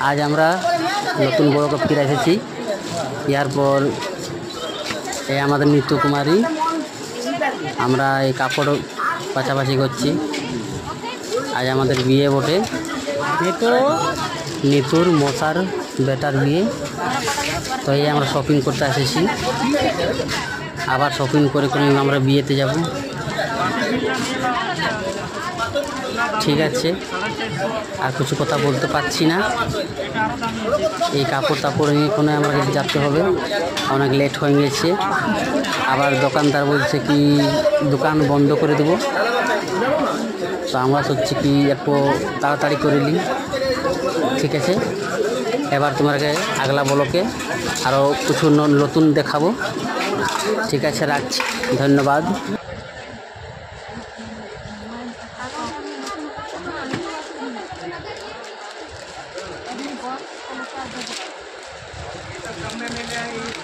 আজ আমরা নতুন বড়কে ফিরে এসেছি। এরপর এই আমাদের নিত্য কুমারী, আমরা এই কাপড় পাশাপাশি করছি। আজ আমাদের বিয়ে বটে, নিতুর মশার বেটার বিয়ে। তো এই আমরা শপিং করতে এসেছি, আবার শপিং করে করে আমরা বিয়েতে যাব। ঠিক আছে, আর কিছু কথা বলতে পারছি না। এই কাপড় তাপড় নিয়ে কোনো আমাকে যেতে হবে, অনেক লেট হয়ে গেছে। আবার দোকানদার বলছে কি দোকান বন্ধ করে দেবো। তো আমরা হচ্ছে কি একটু তাড়াতাড়ি করে নিই। ঠিক আছে, এবার তোমাকে আগলা বলোকে আরও কিছু নতুন দেখাবো। ঠিক আছে, রাখছি, ধন্যবাদ।